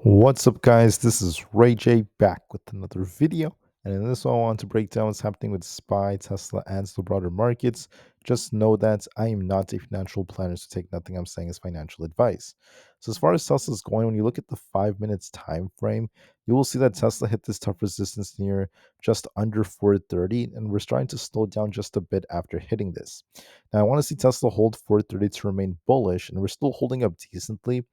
What's up, guys? This is Ray J back with another video. And in this one, I want to break down what's happening with SPY, Tesla, and the broader markets. Just know that I am not a financial planner, so take nothing I'm saying as financial advice. So, as far as Tesla is going, when you look at the 5 minutes time frame, you will see that Tesla hit this tough resistance near just under 430, and we're starting to slow down just a bit after hitting this. Now, I want to see Tesla hold 430 to remain bullish, and we're still holding up decently.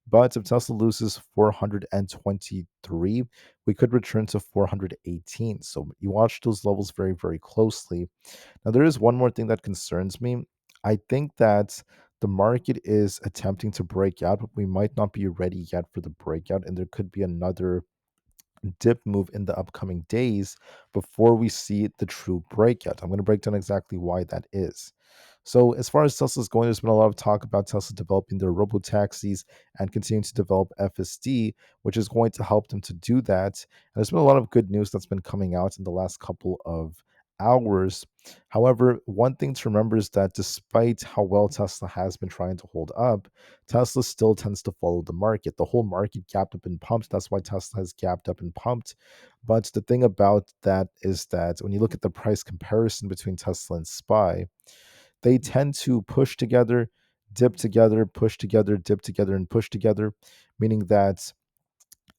But if Tesla loses 423, we could return to 418. So you watch those levels very, very closely. Now, there is one more thing that concerns me. I think that the market is attempting to break out, but we might not be ready yet for the breakout, and there could be another dip move in the upcoming days before we see the true breakout. I'm going to break down exactly why that is. So, as far as Tesla's going, there's been a lot of talk about Tesla developing their robo taxis and continuing to develop FSD, which is going to help them to do that. And there's been a lot of good news that's been coming out in the last couple of hours. However, one thing to remember is that despite how well Tesla has been trying to hold up, Tesla still tends to follow the market. The whole market gapped up and pumped. That's why Tesla has gapped up and pumped. But the thing about that is that when you look at the price comparison between Tesla and SPY, they tend to push together, dip together, push together, dip together, and push together, meaning that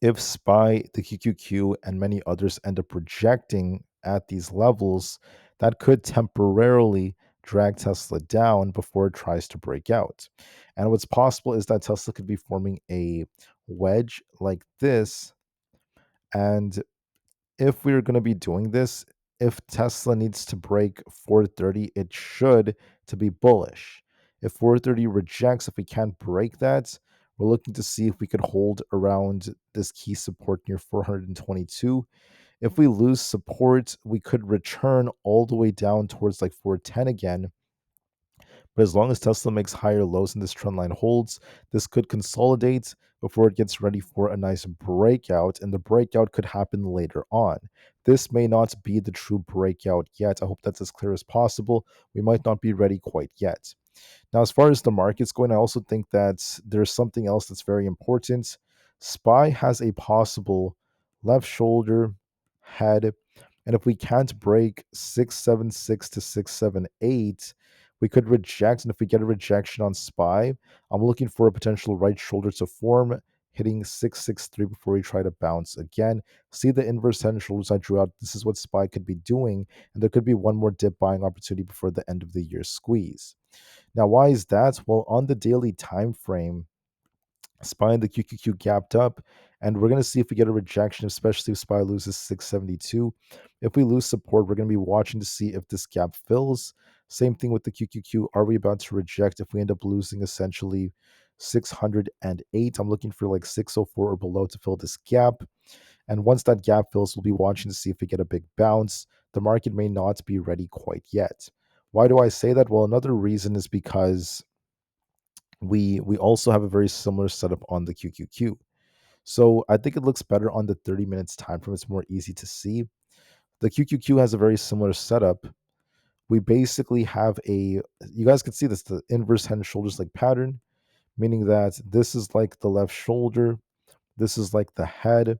if SPY, the QQQ, and many others end up rejecting at these levels, that could temporarily drag Tesla down before it tries to break out. And what's possible is that Tesla could be forming a wedge like this. And if we're going to be doing this, if Tesla needs to break 430, it should to be bullish. If 430 rejects, if we can't break that, we're looking to see if we could hold around this key support near 422. If we lose support, we could return all the way down towards like 410 again. But as long as Tesla makes higher lows and this trend line holds, this could consolidate before it gets ready for a nice breakout, and the breakout could happen later on. This may not be the true breakout yet. I hope that's as clear as possible. We might not be ready quite yet. Now, as far as the market's going, I also think that there's something else that's very important. SPY has a possible left shoulder, head, and if we can't break 676 to 678, we could reject. And if we get a rejection on SPY, I'm looking for a potential right shoulder to form, hitting 663 before we try to bounce again. See the inverse head and shoulders I drew out. This is what SPY could be doing, and there could be one more dip buying opportunity before the end of the year squeeze. Now, why is that? Well, on the daily time frame, SPY and the QQQ gapped up, and we're going to see if we get a rejection, especially if SPY loses 672. If we lose support, we're going to be watching to see if this gap fills. Same thing with the QQQ. Are we about to reject if we end up losing essentially 608? I'm looking for like 604 or below to fill this gap. And once that gap fills, we'll be watching to see if we get a big bounce. The market may not be ready quite yet. Why do I say that? Well, another reason is because we also have a very similar setup on the QQQ. So I think it looks better on the 30 minutes time frame. It's more easy to see. The QQQ has a very similar setup. We basically have you guys can see this, the inverse head and shoulders like pattern, meaning that this is like the left shoulder, this is like the head,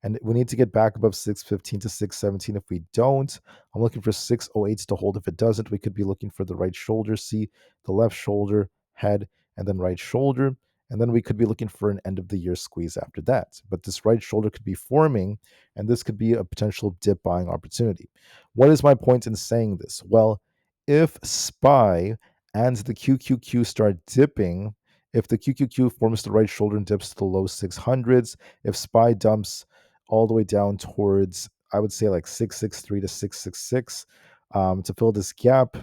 and we need to get back above 615 to 617. If we don't, I'm looking for 608 to hold. If it doesn't, we could be looking for the right shoulder. See the left shoulder, head, and then right shoulder. And then we could be looking for an end of the year squeeze after that. But this right shoulder could be forming, and this could be a potential dip buying opportunity. What is my point in saying this? Well, if SPY and the QQQ start dipping, if the QQQ forms the right shoulder and dips to the low 600s, if SPY dumps all the way down towards, I would say, like 663 to 666 to fill this gap,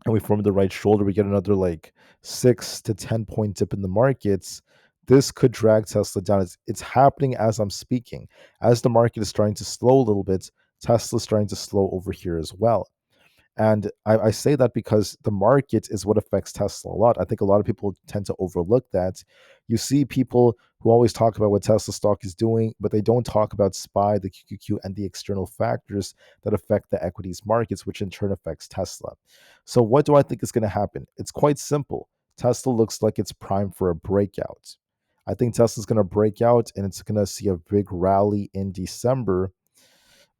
and we form the right shoulder, we get another like 6 to 10 point dip in the markets. This could drag Tesla down. It's happening as I'm speaking. As the market is starting to slow a little bit, Tesla's starting to slow over here as well. And I say that because the market is what affects Tesla a lot. I think a lot of people tend to overlook that. You see people who always talk about what Tesla stock is doing, but they don't talk about SPY, the QQQ, and the external factors that affect the equities markets, which in turn affects Tesla. So, what do I think is going to happen? It's quite simple. Tesla looks like it's primed for a breakout. I think Tesla's going to break out and it's going to see a big rally in December.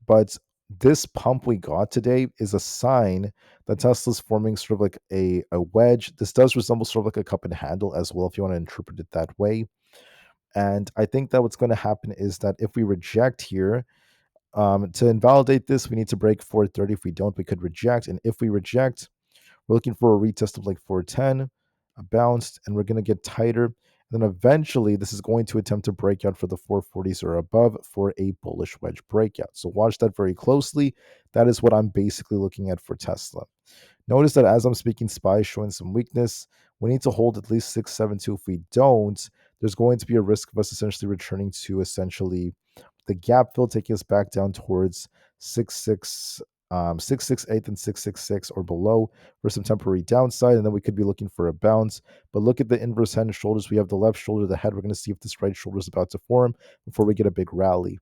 But this pump we got today is a sign that Tesla's forming sort of like a wedge. This does resemble sort of like a cup and handle as well, if you want to interpret it that way. And I think that what's going to happen is that if we reject here, to invalidate this, we need to break 430. If we don't, we could reject. And if we reject, we're looking for a retest of like 410, a bounce, and we're going to get tighter. And then eventually, this is going to attempt to break out for the 440s or above for a bullish wedge breakout. So watch that very closely. That is what I'm basically looking at for Tesla. Notice that as I'm speaking, SPY is showing some weakness. We need to hold at least 672. If we don't, there's going to be a risk of us essentially returning to essentially the gap fill, taking us back down towards 668 and 666 or below for some temporary downside, and then we could be looking for a bounce. But look at the inverse head and shoulders. We have the left shoulder, the head. We're going to see if this right shoulder is about to form before we get a big rally.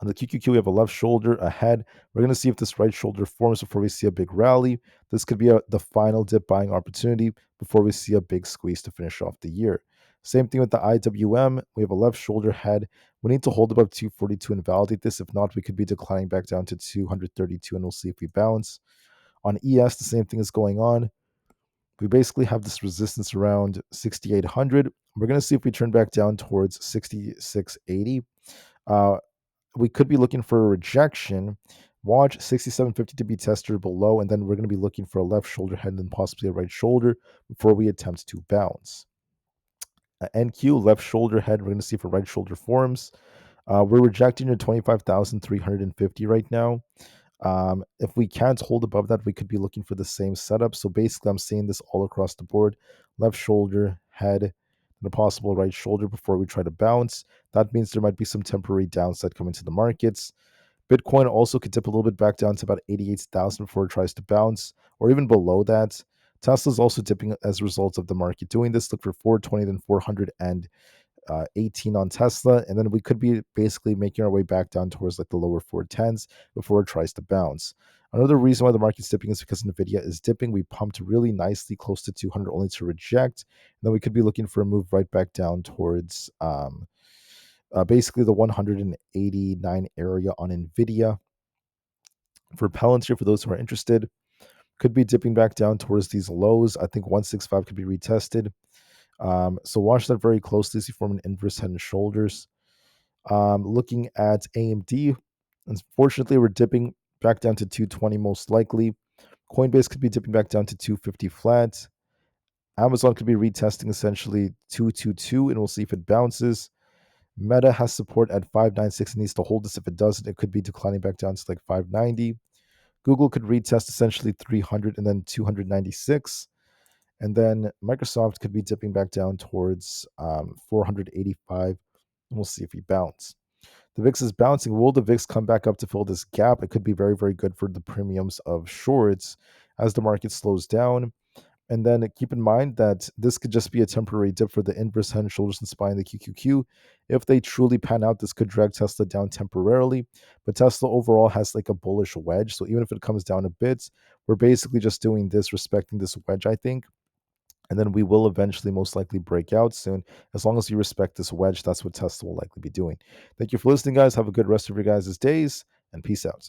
On the QQQ, we have a left shoulder, a head. We're going to see if this right shoulder forms before we see a big rally. This could be the final dip buying opportunity before we see a big squeeze to finish off the year. Same thing with the IWM. We have a left shoulder head. We need to hold above 242 and validate this. If not, we could be declining back down to 232, and we'll see if we bounce. On ES, the same thing is going on. We basically have this resistance around 6,800. We're going to see if we turn back down towards 6,680. We could be looking for a rejection. Watch 6750 to be tested or below, and then we're going to be looking for a left shoulder head and then possibly a right shoulder before we attempt to bounce. NQ, left shoulder head, we're going to see if a right shoulder forms. We're rejecting your 25,350 right now. If we can't hold above that, we could be looking for the same setup. So basically, I'm seeing this all across the board. Left shoulder, head, and a possible right shoulder before we try to bounce. That means there might be some temporary downside coming to the markets. Bitcoin also could dip a little bit back down to about 88,000 before it tries to bounce, or even below that. Tesla's also dipping as a result of the market doing this. Look for 420, then 418 on Tesla, and then we could be basically making our way back down towards like the lower 410s before it tries to bounce. Another reason why the market's dipping is because Nvidia is dipping. We pumped really nicely close to 200 only to reject, and then we could be looking for a move right back down towards basically the 189 area on Nvidia. For Palantir, for those who are interested, could be dipping back down towards these lows. I think 165 could be retested. So watch that very closely as you form an inverse head and shoulders. Looking at AMD, unfortunately, we're dipping back down to 220 most likely. Coinbase could be dipping back down to 250 flat. Amazon could be retesting essentially 222, and we'll see if it bounces. Meta has support at 596 and needs to hold this. If it doesn't, it could be declining back down to like 590. Google could retest essentially 300 and then 296. And then Microsoft could be dipping back down towards 485. And we'll see if we bounce. The VIX is bouncing. Will the VIX come back up to fill this gap? It could be very, very good for the premiums of shorts as the market slows down. And then keep in mind that this could just be a temporary dip for the inverse head and shoulders and spine, the QQQ. If they truly pan out, this could drag Tesla down temporarily. But Tesla overall has like a bullish wedge. So even if it comes down a bit, we're basically just doing this, respecting this wedge, I think. And then we will eventually most likely break out soon. As long as you respect this wedge, that's what Tesla will likely be doing. Thank you for listening, guys. Have a good rest of your guys' days, and peace out.